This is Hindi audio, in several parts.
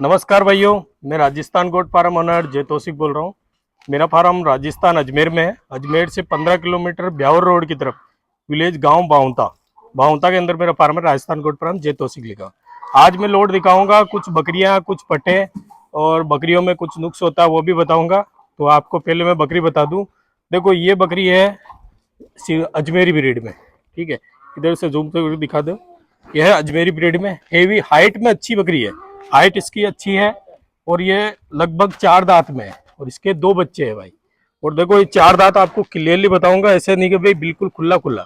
नमस्कार भाइयों, मैं राजस्थान गोट फार्म ओनर जय तौसीफ बोल रहा हूँ। मेरा फार्म राजस्थान अजमेर में है। अजमेर से 15 किलोमीटर ब्यावर रोड की तरफ विलेज गांव बाउंता बाउंता के अंदर मेरा फार्म है। राजस्थान गोट फार्म जय तौसीफ लिखा। आज मैं लोड दिखाऊंगा, कुछ बकरियां, कुछ पट्टे और बकरियों में कुछ नुक्स होता है वो भी बताऊंगा। तो आपको पहले मैं बकरी बता दूं। देखो, ये बकरी है अजमेरी ब्रीड में, ठीक है। इधर से जूम से दिखा दो। यह है अजमेरी ब्रीड में, हेवी हाइट में अच्छी बकरी है। हाइट इसकी अच्छी है और ये लगभग 4 दांत में है और इसके 2 बच्चे हैं भाई। और देखो, ये 4 दांत आपको क्लियरली बताऊंगा, ऐसे नहीं कि भाई बिल्कुल खुला खुला।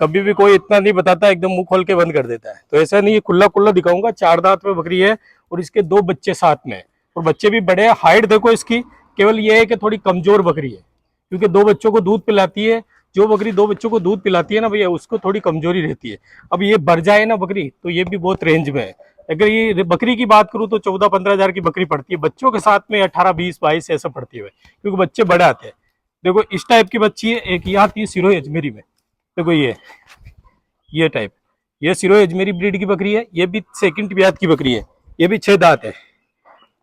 कभी भी कोई इतना नहीं बताता एकदम मुंह खोल के बंद कर देता है, तो ऐसा नहीं, खुला खुला दिखाऊंगा। 4 दांत में बकरी है और इसके 2 बच्चे साथ में है और बच्चे भी बड़े हैं। हाइट देखो इसकी, केवल ये है कि थोड़ी कमजोर बकरी है क्योंकि 2 बच्चों को दूध पिलाती है। जो बकरी 2 बच्चों को दूध पिलाती है ना भैया, उसको थोड़ी कमजोरी रहती है। अब ये बढ़ जाए ना बकरी तो ये भी बहुत रेंज में है। अगर ये बकरी की बात करूं तो 14-15 हजार की बकरी पड़ती है। बच्चों के साथ में 18, 20, 22 ऐसा पड़ती है भाई, क्योंकि बच्चे बड़े आते हैं। देखो, इस टाइप की बच्ची है। एक ये आती है सिरोही अजमेरी में। देखो, ये टाइप, ये सिरोही अजमेरी ब्रीड की बकरी है। ये भी सेकंड ब्यात की बकरी है। ये भी 6 दांत है।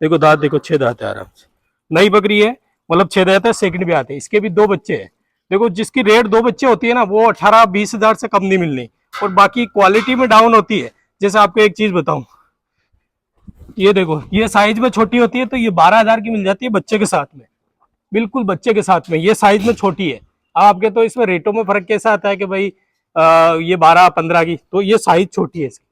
देखो दांत, देखो 6 दांत है आराम से। नई बकरी है, मतलब 6 दांत है, सेकंड ब्यात है। इसके भी 2 बच्चे हैं। देखो, जिसकी रेट 2 बच्चे होती है ना, वो 18-20 हजार से कम नहीं मिलनी और बाकी क्वालिटी में डाउन होती है। जैसे आपको एक चीज बताऊं, ये देखो, ये साइज में छोटी होती है तो ये 12 हजार की मिल जाती है बच्चे के साथ में। बिल्कुल बच्चे के साथ में, ये साइज में छोटी है। अब आपके तो इसमें रेटों में फर्क कैसा आता है कि भाई ये 12-15 की, तो ये साइज छोटी है इसकी।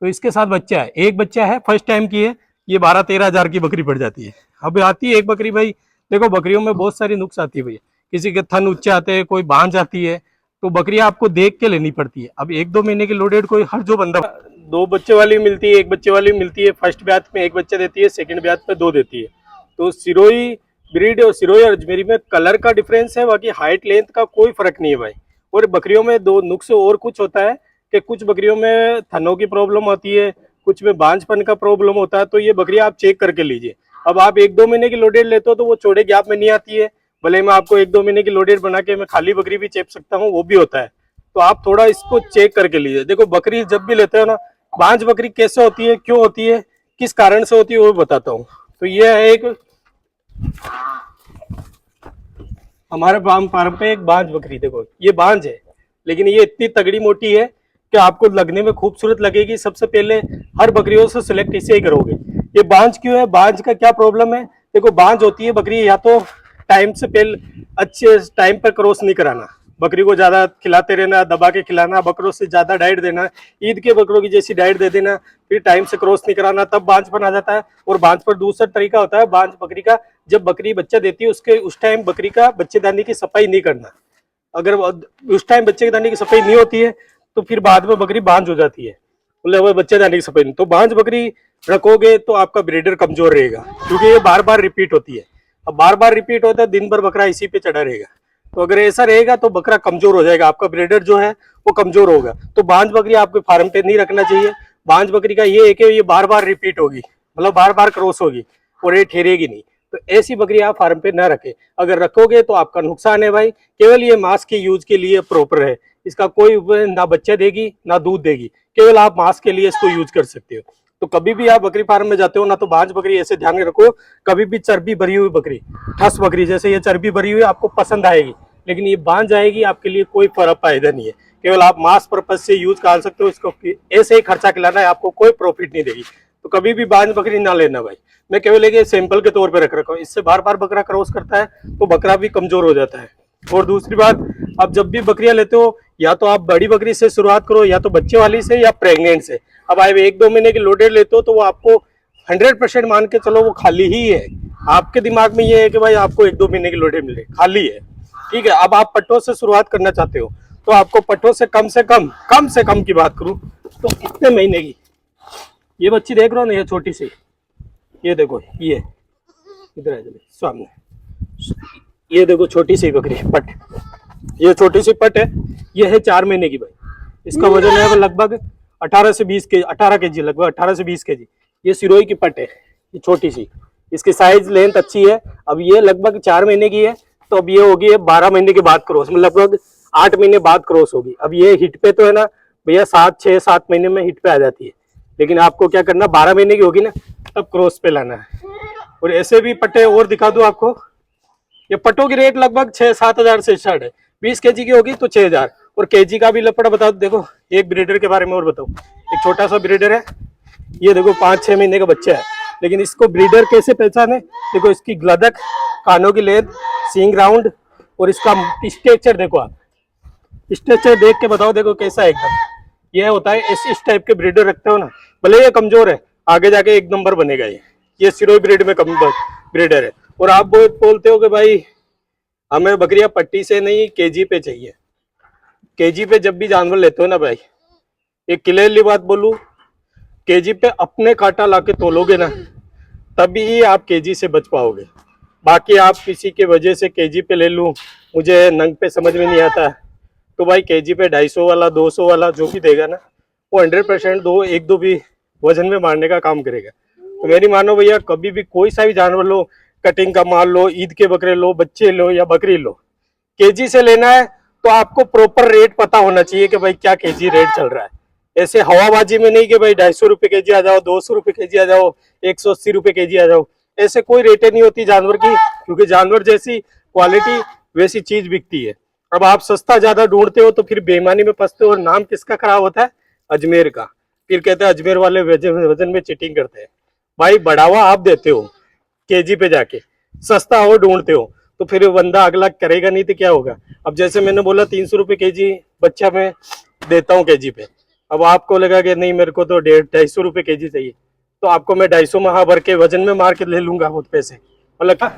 तो इसके साथ बच्चा है, एक बच्चा है, फर्स्ट टाइम की है। ये 12-13 हजार की बकरी पड़ जाती है। अब आती है एक बकरी भाई। देखो, बकरियों में बहुत सारी नुक्स आती है भैया। किसी के थन ऊंचे आते हैं, कोई बांझ आती है, तो बकरी आपको देख के लेनी पड़ती है। अब 1-2 महीने की लोडेड कोई हर जो बंदा, 2 बच्चे वाली मिलती है, 1 बच्चे वाली मिलती है। फर्स्ट ब्यात में 1 बच्चा देती है, सेकंड ब्यात में 2 देती है। तो सिरोही ब्रीड और सिरोही और अजमेरी में कलर का डिफरेंस है, बाकी हाइट लेंथ का कोई फर्क नहीं है भाई। और बकरियों में 2 नुक्स और कुछ होता है कि कुछ बकरियों में थनों की प्रॉब्लम होती है, कुछ में बांझपन का प्रॉब्लम होता है। तो ये बकरी आप चेक करके लीजिए। अब आप 1-2 महीने की लोडेड लेते हो तो वो चौड़े गैप में नहीं आती है। भले मैं आपको 1-2 महीने की लोडेड बना के मैं खाली बकरी भी चेप सकता हूँ, वो भी होता है। तो आप थोड़ा इसको चेक करके लीजिए। देखो, बकरी जब भी लेते हो ना, बांझ बकरी कैसे होती है, क्यों होती है, किस कारण से होती है, वो बताता हूँ। तो ये है एक हमारे फार्म पे एक बांझ बकरी। देखो, ये बांझ है लेकिन ये इतनी तगड़ी मोटी है कि आपको लगने में खूबसूरत लगेगी। सबसे पहले हर बकरियों से सिलेक्ट इसे ही करोगे। ये बांझ क्यों है, बांझ का क्या प्रॉब्लम है? देखो, बांझ होती है बकरी, या तो टाइम से पहले अच्छे टाइम पर क्रॉस नहीं कराना, बकरी को ज्यादा खिलाते रहना, दबा के खिलाना, बकरों से ज्यादा डाइट देना, ईद के बकरों की जैसी डाइट दे देना, फिर टाइम से क्रॉस नहीं कराना, तब बांझपन आ जाता है। और बांझ पर दूसरा तरीका होता है बांझ बकरी का, जब बकरी बच्चा देती है उसके उस टाइम बकरी का बच्चेदानी की सफाई नहीं करना। अगर उस टाइम बच्चेदानी की सफाई नहीं होती है तो फिर बाद में बकरी बांझ हो जाती है, मतलब बच्चेदानी की सफाई नहीं। तो बांझ बकरी रखोगे तो आपका ब्रीडर कमजोर रहेगा, क्योंकि ये बार बार रिपीट होती है। अब बार बार रिपीट होता है, दिन भर बकरा इसी पे चढ़ा रहेगा। तो अगर ऐसा रहेगा तो बकरा कमजोर हो जाएगा, आपका ब्रीडर जो है वो कमजोर होगा। तो बांझ बकरी आपके फार्म पे नहीं रखना चाहिए। बांझ बकरी का ये है कि ये बार बार रिपीट होगी, मतलब बार बार क्रॉस होगी और ये ठहरेगी नहीं। तो ऐसी बकरी आप फार्म पे न रखें। अगर रखोगे तो आपका नुकसान है भाई। केवल ये मांस के यूज के लिए प्रॉपर है, इसका कोई ना बच्चा देगी ना दूध देगी, केवल आप मांस के लिए इसको यूज कर सकते हो। तो कभी भी आप बकरी फार्म में जाते हो ना, तो बांझ बकरी ऐसे ध्यान में रखो, कभी भी चर्बी भरी हुई बकरी, ठस बकरी जैसे ये चर्बी भरी हुई आपको पसंद आएगी, लेकिन ये बांझ जाएगी, आपके लिए कोई फर्क फायदा नहीं है। केवल आप मांस पर्पज से यूज कर सकते हो इसको, ऐसे ही खर्चा खिलाना है, आपको कोई प्रॉफिट नहीं देगी। तो कभी भी बांझ बकरी ना लेना भाई। मैं केवल एक सैंपल के तौर पे रख रखा हूँ, इससे बार बार बकरा क्रॉस करता है तो बकरा भी कमजोर हो जाता है। और दूसरी बात, आप जब भी बकरियां लेते हो या तो आप बड़ी बकरी से शुरुआत करो, या तो बच्चे वाली से, या प्रेग्नेंट से। अब आप 1-2 महीने की लोडेड लेते हो तो वो आपको 100% मान के चलो वो खाली ही है। आपके दिमाग में ये है कि भाई आपको 1-2 महीने की लोडेड मिले, खाली है, ठीक है। अब आप पट्टों से शुरुआत करना चाहते हो तो आपको पट्टों से कम से कम की बात करूं तो कितने महीने की, ये बच्ची देख रहे हो ना, ये छोटी सी, ये देखो, ये इधर है सामने, ये देखो छोटी सी बकरी पट, ये छोटी सी पट है। ये है 4 महीने की भाई। इसका वजन है लगभग 18 से 20 के 18 के जी, लगभग 18 से 20 के जी। ये सिरोही की पट है, ये छोटी सी, इसकी साइज लेंथ अच्छी है। अब ये लगभग 4 महीने की है, तो अब ये होगी 12 महीने के बाद क्रॉस में, लगभग 8 महीने बाद क्रॉस होगी। अब ये हिट पे तो है ना भैया, 6-7 महीने में हिट पे आ जाती है। लेकिन आपको क्या करना, 12 महीने की होगी ना, तब क्रॉस पे लाना है। और ऐसे भी पट्टे और दिखा दूं आपको, ये पट्टों की रेट लगभग 6-7 हजार से स्टार्ट है। 20 केजी की होगी तो 6 हजार। और केजी का भी लपड़ा बता दो। देखो एक ब्रीडर के बारे में और बताऊं, एक छोटा सा ब्रीडर है, ये देखो 5-6 महीने का बच्चा है, लेकिन इसको ब्रीडर कैसे पहचाने, देखो इसकी ग्लदक, कानों की लेंथ, सींग राउंड और इसका स्ट्रक्चर देखो। आप स्ट्रक्चर देख के बताओ, देखो कैसा है एकदम। ये होता है इस टाइप के ब्रीडर रखते हो ना, भले ये कमजोर है, आगे जाके एक नंबर बनेगा। ये सिरोही ब्रीड में कम ब्रीडर है। और आप बोलते हो कि भाई हमें बकरियां पट्टी से नहीं केजी पे चाहिए। केजी पे जब भी जानवर लेते हो ना भाई, एक क्लियरली बात बोलूं, केजी पे अपने कांटा लाके तोलोगे ना, तभी आप केजी से बच पाओगे। बाकी आप किसी के वजह से केजी पे ले लूं, मुझे नंग पे समझ में नहीं आता, तो भाई केजी पे 250 वाला 200 वाला जो भी देगा ना, वो 100% दो एक दो भी वजन में मारने का काम करेगा। तो मेरी मानो भैया, कभी भी कोई सा भी जानवर लो, कटिंग का माल लो, ईद के बकरे लो, बच्चे लो या बकरी लो, केजी से लेना है तो आपको प्रॉपर रेट पता होना चाहिए कि भाई क्या केजी रेट चल रहा है। ऐसे हवाबाजी में नहीं कि भाई 250 रुपये केजी आ जाओ, 200 रुपये केजी आ जाओ, 180 रुपये केजी आ जाओ, ऐसे कोई रेटें नहीं होती जानवर की, क्योंकि जानवर जैसी क्वालिटी वैसी चीज बिकती है। अब आप सस्ता ज्यादा ढूंढते हो तो फिर बेईमानी में फंसते हो। और नाम किसका खराब होता है? अजमेर का। फिर कहते हैं अजमेर वाले वजन में चीटिंग करते हैं। भाई बढ़ावा आप देते हो केजी पे जाके, सस्ता हो ढूंढते हो, तो फिर बंदा अगला करेगा नहीं तो क्या होगा। अब जैसे मैंने बोला 300 रुपये केजी बच्चा मैं देता हूँ केजी पे, अब आपको लगा कि नहीं मेरे को तो 250 रुपये केजी चाहिए, तो आपको मैं 250 महा भर के वजन में मार के ले लूंगा वो पैसे। मतलब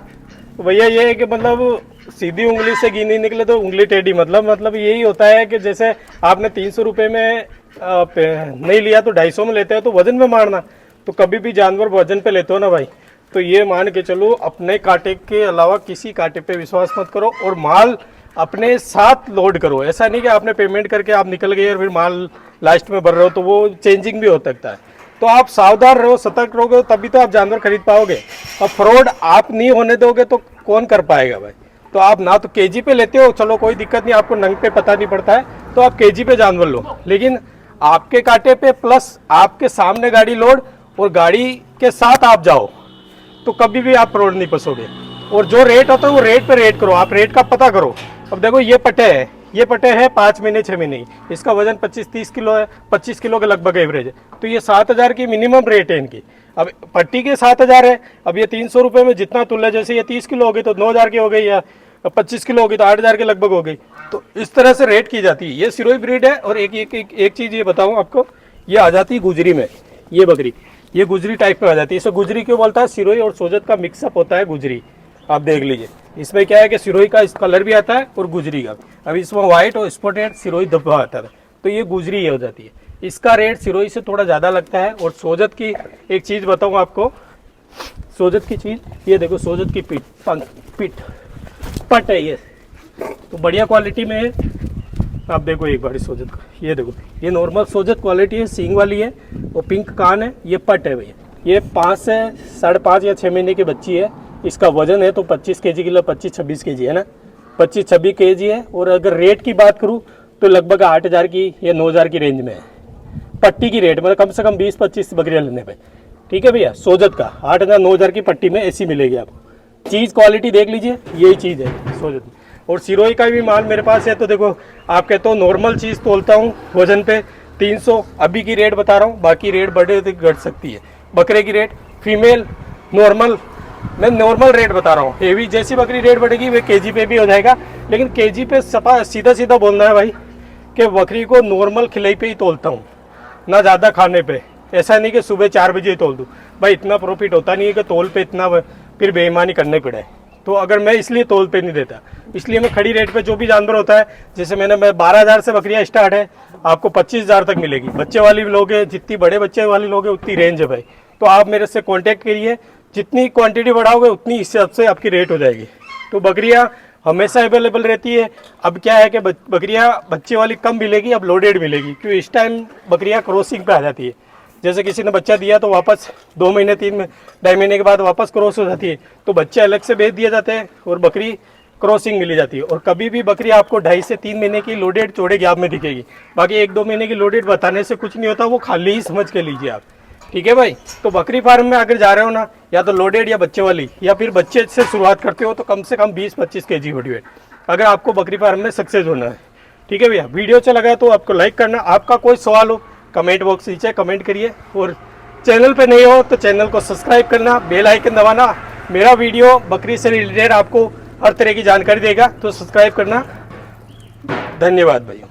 तो भैया ये है कि मतलब सीधी उंगली से घी नहीं निकले तो उंगली टेढ़ी। मतलब यही होता है कि जैसे आपने 300 रुपये में नहीं लिया तो 250 में लेते हैं, तो वजन में मारना। तो कभी भी जानवर वजन पे लेते हो ना भाई, तो ये मान के चलो अपने कांटे के अलावा किसी कांटे पे विश्वास मत करो, और माल अपने साथ लोड करो। ऐसा नहीं कि आपने पेमेंट करके आप निकल गए और फिर माल लास्ट में भर रहे हो, तो वो चेंजिंग भी हो सकता है। तो आप सावधान रहो, सतर्क रहोगे, तभी तो आप जानवर खरीद पाओगे। अब फ्रॉड आप नहीं होने दोगे तो कौन कर पाएगा भाई। तो आप ना तो केजी पे लेते हो, चलो कोई दिक्कत नहीं, आपको नंग पे पता नहीं पड़ता है, तो आप केजी पे जानवर लो, लेकिन आपके कांटे पे प्लस आपके सामने गाड़ी लोड और गाड़ी के साथ आप जाओ, तो कभी भी आप फ्रॉड नहीं फंसोगे। और जो रेट होता है वो रेट पे रेट करो, आप रेट का पता करो। अब देखो ये पट्टे है, ये पट्टे है 5 महीने 6 महीने, इसका वजन 25-30 किलो है, 25 किलो के लगभग एवरेज है, तो ये 7,000 की मिनिमम रेट है इनकी। अब पट्टी के 7,000 है, अब ये 300 रुपये में जितना तुल्ला, जैसे ये 30 किलो हो गई तो 9,000 की हो गई, या 25 किलो होगी तो 8,000 के लगभग हो गई। तो इस तरह से रेट की जाती है। ये सिरोही ब्रीड है। और एक चीज़ ये बताऊँ आपको, ये आ जाती है गुजरी में, ये बकरी, ये गुजरी टाइप में आ जाती है। इसे गुजरी क्यों बोलता है? सिरोही और सोजत का मिक्सअप होता है गुजरी, आप देख लीजिए। इसमें क्या है कि सिरोही का इस कलर भी आता है और गुजरी का। अब इसमें व्हाइट और स्पॉटेड सिरोही धब्बा आता है, तो ये गुजरी हो जाती है। इसका रेट सिरोही से थोड़ा ज़्यादा लगता है। और सोजत की एक चीज़ बताऊँ आपको, सोजत की चीज़ ये देखो, सोजत की पीठ पट है ये, तो बढ़िया क्वालिटी में है। आप देखो एक बार सोजत का, ये देखो, ये नॉर्मल सोजत क्वालिटी है, सींग वाली है, और पिंक कान है, ये पट है भैया। ये 5 से 5.5 या 6 महीने की बच्ची है। इसका वजन है तो 25 केजी किलो, 25-26 केजी है ना, 25-26 केजी है। और अगर रेट की बात करूँ तो लगभग 8,000 की या 9,000 की रेंज में है पट्टी की रेट, मतलब कम से कम 20-25 बकरियाँ लेने पे। ठीक है भैया, सोजत का 8,000-9,000 की पट्टी में ऐसी मिलेगी आपको। चीज़ क्वालिटी देख लीजिए, यही चीज़ है सोजत में। और सिरोही का भी माल मेरे पास है। तो देखो आप कहते हो नॉर्मल चीज़ तोलता हूँ वजन पे 300, अभी की रेट बता रहा हूँ, बाकी रेट बढ़े तो घट सकती है। बकरे की रेट फीमेल नॉर्मल, मैं नॉर्मल रेट बता रहा हूँ। हेवी जैसी बकरी रेट बढ़ेगी वे केजी पे भी हो जाएगा, लेकिन केजी पे सीधा सीधा बोलना है भाई कि बकरी को नॉर्मल खिलाई पे ही तोलता हूँ, ना ज़्यादा खाने पे। ऐसा नहीं कि सुबह 4 बजे ही तोल दूँ भाई, इतना प्रॉफिट होता नहीं है कि तोल पे इतना फिर बेईमानी करने पड़े। तो अगर मैं इसलिए तोल पे नहीं देता, इसलिए मैं खड़ी रेट पे जो भी जानवर होता है, जैसे मैं 12,000 से बकरियां स्टार्ट है, आपको 25,000 तक मिलेगी। बच्चे वाली भी लोगे, जितनी बड़े बच्चे वाली लोगे उतनी रेंज है भाई। तो आप मेरे से कांटेक्ट करिए, जितनी क्वांटिटी बढ़ाओगे उतनी हिसाब से आपकी रेट हो जाएगी। तो बकरियां हमेशा अवेलेबल रहती है। अब क्या है कि बकरियां बच्चे वाली कम मिलेगी, अब लोडेड मिलेगी, क्योंकि इस टाइम बकरियां क्रॉसिंग पे आ जाती है। जैसे किसी ने बच्चा दिया तो वापस 2 महीने 3-2.5 महीने के बाद वापस क्रॉस हो जाती है, तो बच्चे अलग से बेच दिए जाते हैं और बकरी क्रॉसिंग मिली जाती है। और कभी भी बकरी आपको 2.5 से 3 महीने की लोडेड चौड़े गैप में दिखेगी, बाकी 1-2 महीने की लोडेड बताने से कुछ नहीं होता, वो खाली ही समझ के लीजिए आप। ठीक है भाई। तो बकरी फार्म में अगर जा रहे हो ना, या तो लोडेड या बच्चे वाली, या फिर बच्चे से शुरुआत करते हो तो कम से कम 20-25 kg बॉडी वेट, अगर आपको बकरी फार्म में सक्सेस होना है। ठीक है भैया, वीडियो अच्छा लगा तो आपको लाइक करना। आपका कोई सवाल हो कमेंट बॉक्स नीचे कमेंट करिए, और चैनल पे नहीं हो तो चैनल को सब्सक्राइब करना, बेल आइकन दबाना। मेरा वीडियो बकरी से रिलेटेड आपको हर तरह की जानकारी देगा, तो सब्सक्राइब करना। धन्यवाद भाई।